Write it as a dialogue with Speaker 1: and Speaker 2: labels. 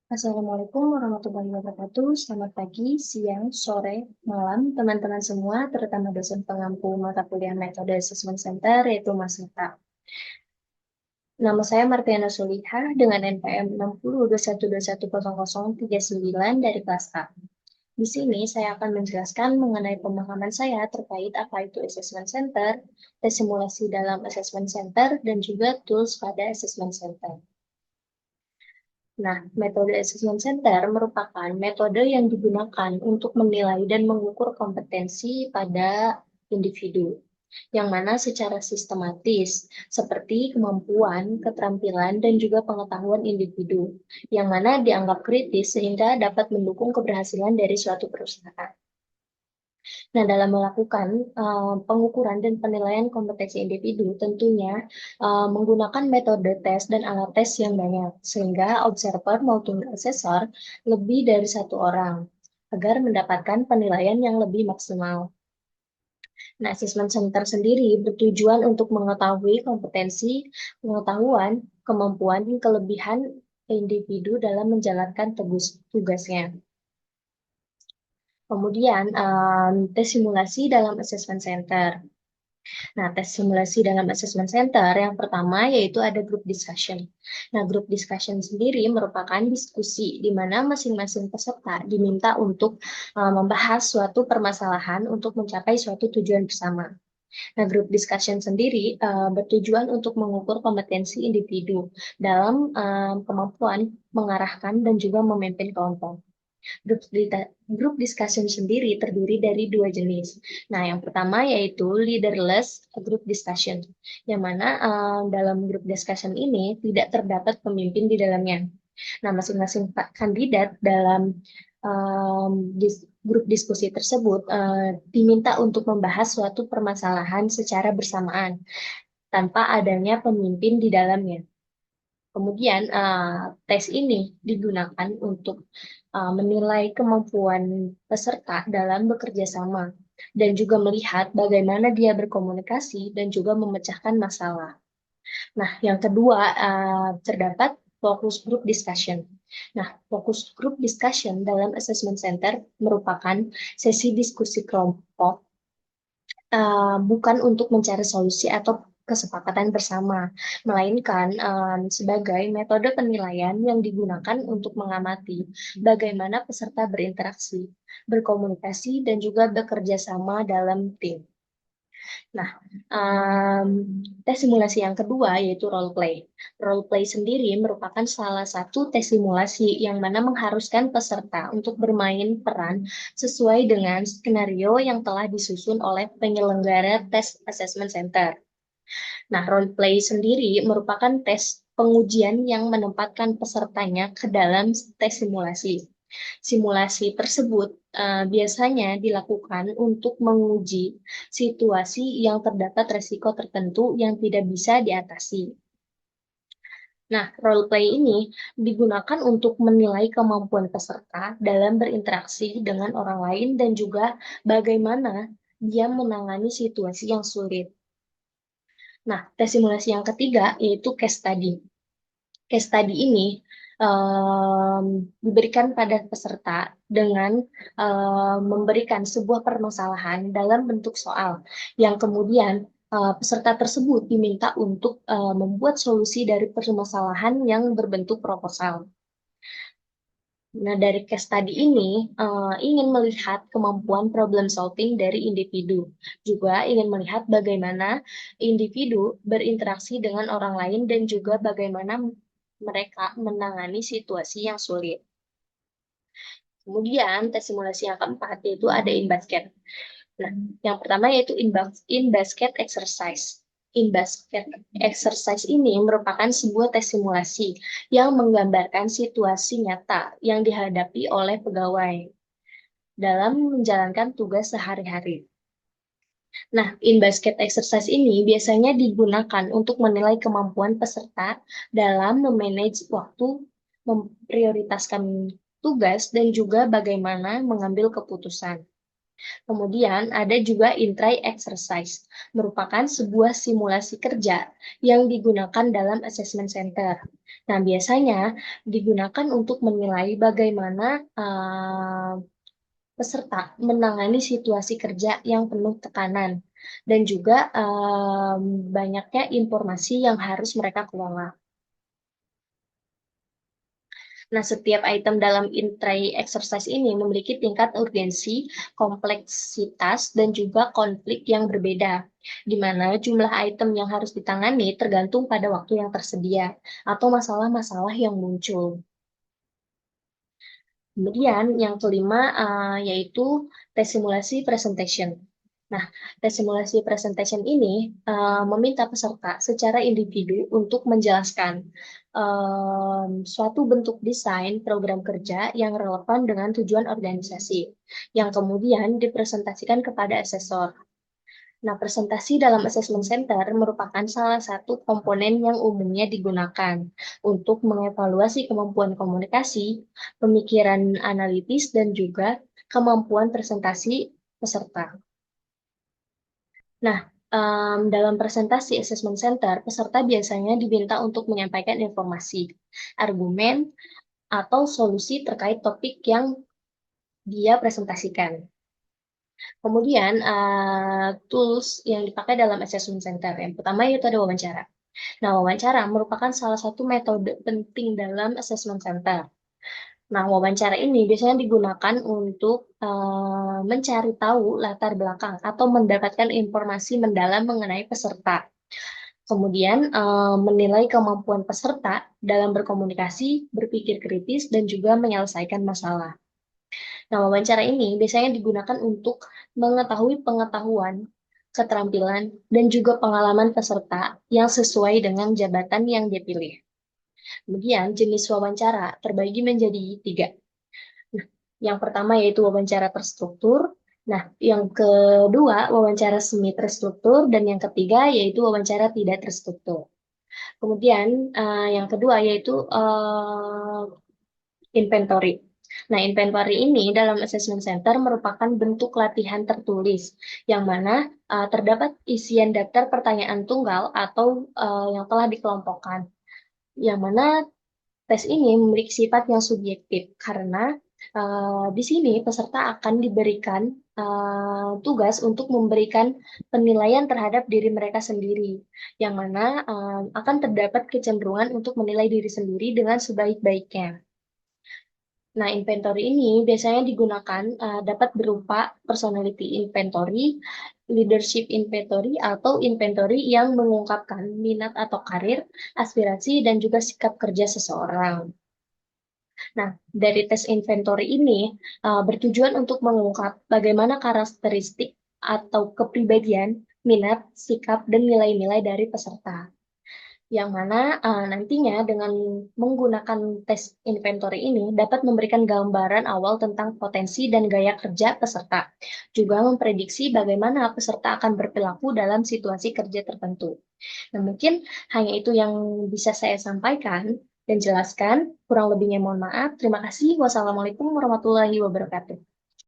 Speaker 1: Assalamualaikum warahmatullahi wabarakatuh. Selamat pagi, siang, sore, malam, teman-teman semua, terutama dosen pengampu mata kuliah Metode Assessment Center, yaitu Mas Nita. Nama saya Martiana Sulihah dengan NPM 6021210039 dari kelas A. Di sini saya akan menjelaskan mengenai pemahaman saya terkait apa itu Assessment Center, tes simulasi dalam Assessment Center, dan juga tools pada Assessment Center. Nah, metode assessment center merupakan metode yang digunakan untuk menilai dan mengukur kompetensi pada individu, yang mana secara sistematis, seperti kemampuan, keterampilan, dan juga pengetahuan individu, yang mana dianggap kritis sehingga dapat mendukung keberhasilan dari suatu perusahaan. Nah, dalam melakukan pengukuran dan penilaian kompetensi individu, tentunya menggunakan metode tes dan alat tes yang banyak, sehingga observer maupun asesor lebih dari satu orang, agar mendapatkan penilaian yang lebih maksimal. Nah, assessment center sendiri bertujuan untuk mengetahui kompetensi, pengetahuan, kemampuan, dan kelebihan individu dalam menjalankan tugasnya. Kemudian, tes simulasi dalam assessment center. Nah, tes simulasi dalam assessment center yang pertama yaitu ada group discussion. Nah, group discussion sendiri merupakan diskusi di mana masing-masing peserta diminta untuk membahas suatu permasalahan untuk mencapai suatu tujuan bersama. Nah, group discussion sendiri bertujuan untuk mengukur kompetensi individu dalam kemampuan mengarahkan dan juga memimpin kelompok. Grup discussion sendiri terdiri dari dua jenis. Nah, yang pertama yaitu leaderless group discussion, yang mana dalam grup discussion ini tidak terdapat pemimpin di dalamnya. Nah, masing-masing kandidat dalam grup diskusi tersebut diminta untuk membahas suatu permasalahan secara bersamaan tanpa adanya pemimpin di dalamnya. Kemudian tes ini digunakan untuk menilai kemampuan peserta dalam bekerja sama dan juga melihat bagaimana dia berkomunikasi dan juga memecahkan masalah. Nah, yang kedua terdapat focus group discussion. Nah, focus group discussion dalam assessment center merupakan sesi diskusi kelompok bukan untuk mencari solusi atau kesepakatan bersama, melainkan sebagai metode penilaian yang digunakan untuk mengamati bagaimana peserta berinteraksi, berkomunikasi, dan juga bekerja sama dalam tim. Nah, um, tes simulasi yang kedua yaitu role play. Role play sendiri merupakan salah satu tes simulasi yang mana mengharuskan peserta untuk bermain peran sesuai dengan skenario yang telah disusun oleh penyelenggara tes assessment center. Nah, role play sendiri merupakan tes pengujian yang menempatkan pesertanya ke dalam tes simulasi. Simulasi tersebut biasanya dilakukan untuk menguji situasi yang terdapat resiko tertentu yang tidak bisa diatasi. Nah, role play ini digunakan untuk menilai kemampuan peserta dalam berinteraksi dengan orang lain dan juga bagaimana dia menangani situasi yang sulit. Nah, tes simulasi yang ketiga yaitu case study. Case study ini diberikan pada peserta dengan memberikan sebuah permasalahan dalam bentuk soal yang kemudian peserta tersebut diminta untuk membuat solusi dari permasalahan yang berbentuk proposal. Nah, dari case study ini ingin melihat kemampuan problem solving dari individu. Juga ingin melihat bagaimana individu berinteraksi dengan orang lain dan juga bagaimana mereka menangani situasi yang sulit. Kemudian, tes simulasi yang keempat yaitu ada in basket. Nah, yang pertama yaitu in basket exercise. In basket exercise ini merupakan sebuah tes simulasi yang menggambarkan situasi nyata yang dihadapi oleh pegawai dalam menjalankan tugas sehari-hari. Nah, in basket exercise ini biasanya digunakan untuk menilai kemampuan peserta dalam memanage waktu, memprioritaskan tugas, dan juga bagaimana mengambil keputusan. Kemudian ada juga in-try exercise, merupakan sebuah simulasi kerja yang digunakan dalam assessment center. Nah, biasanya digunakan untuk menilai bagaimana peserta menangani situasi kerja yang penuh tekanan dan juga banyaknya informasi yang harus mereka kelola. Nah, setiap item dalam in-tray exercise ini memiliki tingkat urgensi, kompleksitas, dan juga konflik yang berbeda, di mana jumlah item yang harus ditangani tergantung pada waktu yang tersedia atau masalah-masalah yang muncul. Kemudian yang kelima yaitu tes simulasi presentation. Nah, tes simulasi presentation ini meminta peserta secara individu untuk menjelaskan suatu bentuk desain program kerja yang relevan dengan tujuan organisasi, yang kemudian dipresentasikan kepada asesor. Nah, presentasi dalam assessment center merupakan salah satu komponen yang umumnya digunakan untuk mengevaluasi kemampuan komunikasi, pemikiran analitis, dan juga kemampuan presentasi peserta. Nah, dalam presentasi assessment center, peserta biasanya diminta untuk menyampaikan informasi, argumen, atau solusi terkait topik yang dia presentasikan. Kemudian, tools yang dipakai dalam assessment center. Yang pertama yaitu ada wawancara. Nah, wawancara merupakan salah satu metode penting dalam assessment center. Nah, wawancara ini biasanya digunakan untuk mencari tahu latar belakang atau mendapatkan informasi mendalam mengenai peserta. Kemudian, menilai kemampuan peserta dalam berkomunikasi, berpikir kritis, dan juga menyelesaikan masalah. Nah, wawancara ini biasanya digunakan untuk mengetahui pengetahuan, keterampilan, dan juga pengalaman peserta yang sesuai dengan jabatan yang dipilih. Kemudian, jenis wawancara terbagi menjadi tiga. Nah, yang pertama yaitu wawancara terstruktur. Nah, yang kedua wawancara semi terstruktur, dan yang ketiga yaitu wawancara tidak terstruktur. Kemudian, yang kedua yaitu inventory. Nah, inventory ini dalam assessment center merupakan bentuk latihan tertulis, yang mana terdapat isian daftar pertanyaan tunggal atau yang telah dikelompokkan, yang mana tes ini memiliki sifat yang subjektif, karena di sini peserta akan diberikan tugas untuk memberikan penilaian terhadap diri mereka sendiri, yang mana akan terdapat kecenderungan untuk menilai diri sendiri dengan sebaik-baiknya. Nah, inventory ini biasanya digunakan dapat berupa personality inventory, leadership inventory, atau inventory yang mengungkapkan minat atau karir, aspirasi, dan juga sikap kerja seseorang. Nah, dari tes inventory ini bertujuan untuk mengungkap bagaimana karakteristik atau kepribadian, minat, sikap, dan nilai-nilai dari peserta, yang mana nantinya dengan menggunakan tes inventory ini dapat memberikan gambaran awal tentang potensi dan gaya kerja peserta, juga memprediksi bagaimana peserta akan berperilaku dalam situasi kerja tertentu. Nah, mungkin hanya itu yang bisa saya sampaikan dan jelaskan. Kurang lebihnya mohon maaf. Terima kasih. Wassalamualaikum warahmatullahi wabarakatuh.